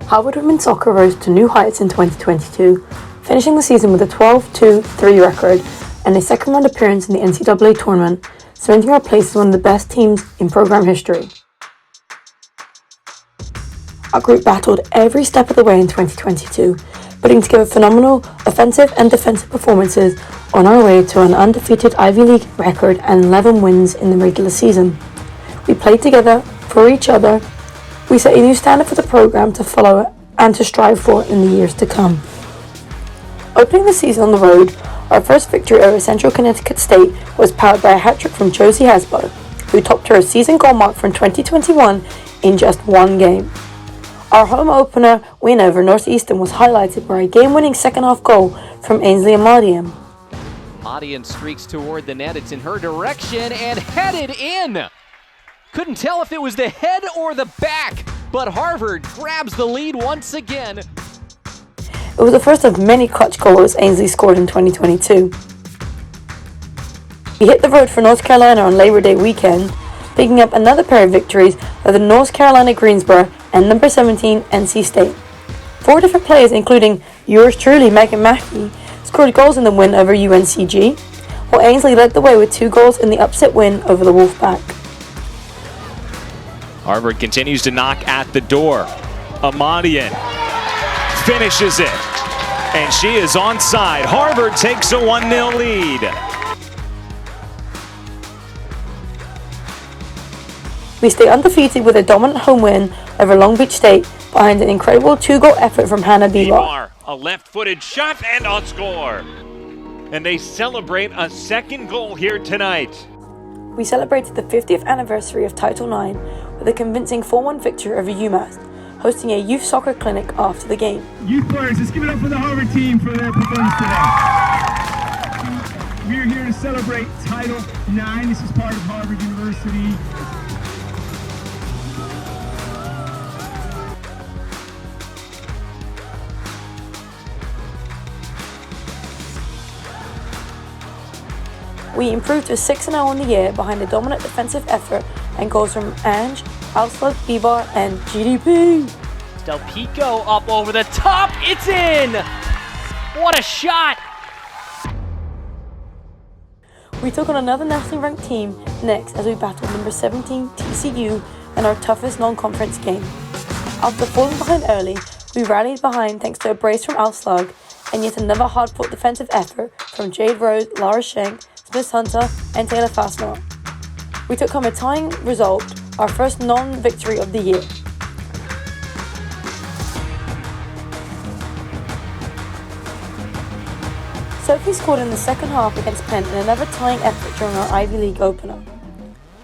Harvard women's soccer rose to new heights in 2022, finishing the season with a 12-2-3 record and a second-round appearance in the NCAA tournament, cementing our place as one of the best teams in program history. Our group battled every step of the way in 2022, putting together phenomenal offensive and defensive performances on our way to an undefeated Ivy League record and 11 wins in the regular season. We played together for each other. We set a new standard for the program to follow and to strive for in the years to come. Opening the season on the road, our first victory over Central Connecticut State was powered by a hat-trick from Josie Hasbo, who topped her season goal mark from 2021 in just one game. Our home opener win over Northeastern was highlighted by a game-winning second-half goal from Ainsley Amadian. Amadian streaks toward the net. It's in her direction and headed in. Couldn't tell if it was the head or the back, but Harvard grabs the lead once again. It was the first of many clutch goals Ainsley scored in 2022. We hit the road for North Carolina on Labor Day weekend, picking up another pair of victories over North Carolina Greensboro and number 17 NC State. 4 different players, including yours truly, Mackey, scored goals in the win over UNCG, while Ainsley led the way with 2 goals in the upset win over the Wolfpack. Harvard continues to knock at the door. Amadian finishes it, and she is onside. Harvard takes a 1-0 lead. We stay undefeated with a dominant home win over Long Beach State behind an incredible 2-goal effort from Hannah Bilar. A left-footed shot and a score. And they celebrate a second goal here tonight. We celebrated the 50th anniversary of Title IX with a convincing 4-1 victory over UMass, hosting a youth soccer clinic after the game. Youth players, let's give it up for the Harvard team for their performance today. We are here to celebrate Title IX. This is part of Harvard University. We improved to 6-0 on the year behind a dominant defensive effort and goals from Ange, Alslag, Bibar, and GDP. Del Pico up over the top. It's in! What a shot! We took on another nationally ranked team next as we battled number 17 TCU in our toughest non-conference game. After falling behind early, we rallied behind thanks to a brace from Alslag and yet another hard-fought defensive effort from Jade Rose, Lara Schenk, Smith Hunter, and Taylor Fassnell. We took home a tying result, our first non-victory of the year. Sophie scored in the second half against Penn in another tying effort during our Ivy League opener.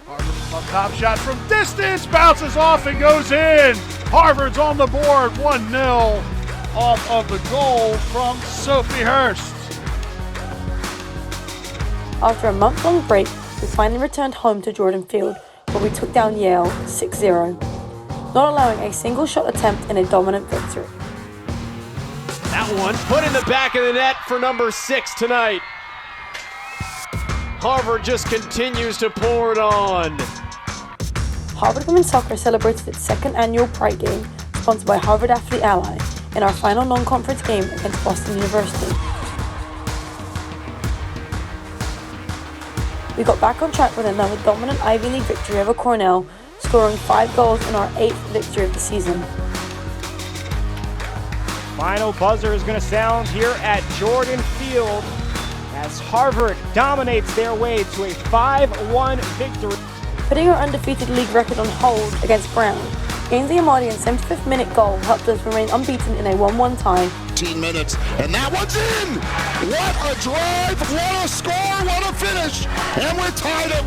A top shot from distance, bounces off and goes in. Harvard's on the board, 1-0 off of the goal from Sophie Hurst. After a month-long break, we finally returned home to Jordan Field, where we took down Yale 6-0, not allowing a single shot attempt in a dominant victory. That one put in the back of the net for number 6 tonight. Harvard just continues to pour it on. Harvard Women's Soccer celebrated its second annual Pride Game, sponsored by Harvard Athlete Ally, in our final non-conference game against Boston University. We got back on track with another dominant Ivy League victory over Cornell, scoring 5 goals in our 8th victory of the season. Final buzzer is going to sound here at Jordan Field as Harvard dominates their way to a 5-1 victory. Putting our undefeated league record on hold against Brown, Ainsley Amadian's 75th minute goal helped us remain unbeaten in a 1-1 tie. 15 minutes, and that one's in! What a drive, what a score, what a finish! And we're tied at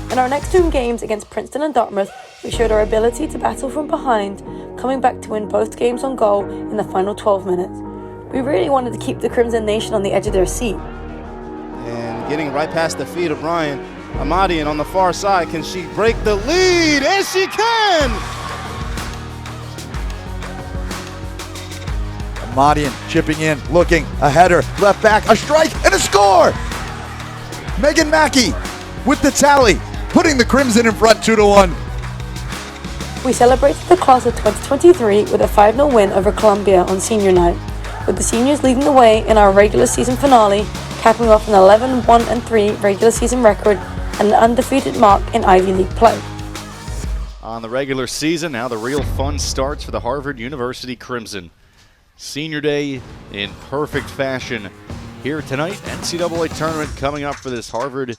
1! In our next 2 games against Princeton and Dartmouth, we showed our ability to battle from behind, coming back to win both games on goal in the final 12 minutes. We really wanted to keep the Crimson Nation on the edge of their seat. And getting right past the feet of Brian Amadian on the far side, can she break the lead? And she can! Amadian chipping in, looking, a header, left back, a strike, and a score! Megan Mackey with the tally, putting the Crimson in front 2-1. We celebrated the class of 2023 with a 5-0 win over Columbia on senior night, with the seniors leading the way in our regular season finale, capping off an 11-1-3 regular season record and an undefeated mark in Ivy League play. On the regular season, now the real fun starts for the Harvard University Crimson. Senior day in perfect fashion here tonight. NCAA tournament coming up for this Harvard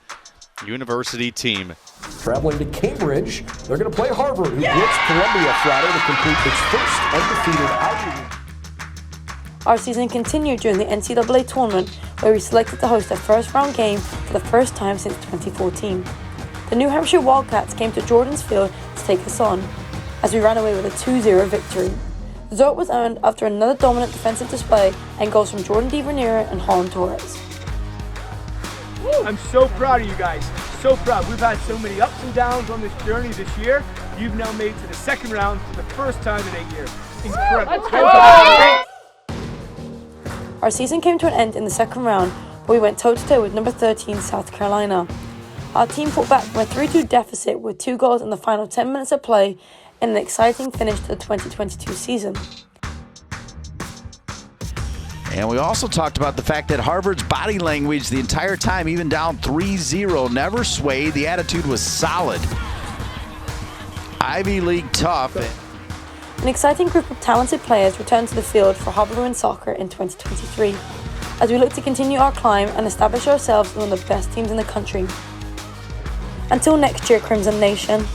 University team. Traveling to Cambridge, they're going to play Harvard, who beats Columbia Friday to complete its first undefeated Ivy League. Our season continued during the NCAA tournament, where we selected to host a first-round game for the first time since 2014. The New Hampshire Wildcats came to Jordan's Field to take us on, as we ran away with a 2-0 victory. The result was earned after another dominant defensive display and goals from Jordan DiVernera and Holland Torres. I'm so proud of you guys. So proud. We've had so many ups and downs on this journey this year. You've now made it to the second round for the first time in 8 years. Incredible. Our season came to an end in the second round, where we went toe-to-toe with number 13 South Carolina. Our team fought back from a 3-2 deficit with 2 goals in the final 10 minutes of play in an exciting finish to the 2022 season. And we also talked about the fact that Harvard's body language the entire time, even down 3-0, never swayed. The attitude was solid. Ivy League tough. An exciting group of talented players returned to the field for Harvard Women's Soccer in 2023, as we look to continue our climb and establish ourselves as one of the best teams in the country. Until next year, Crimson Nation.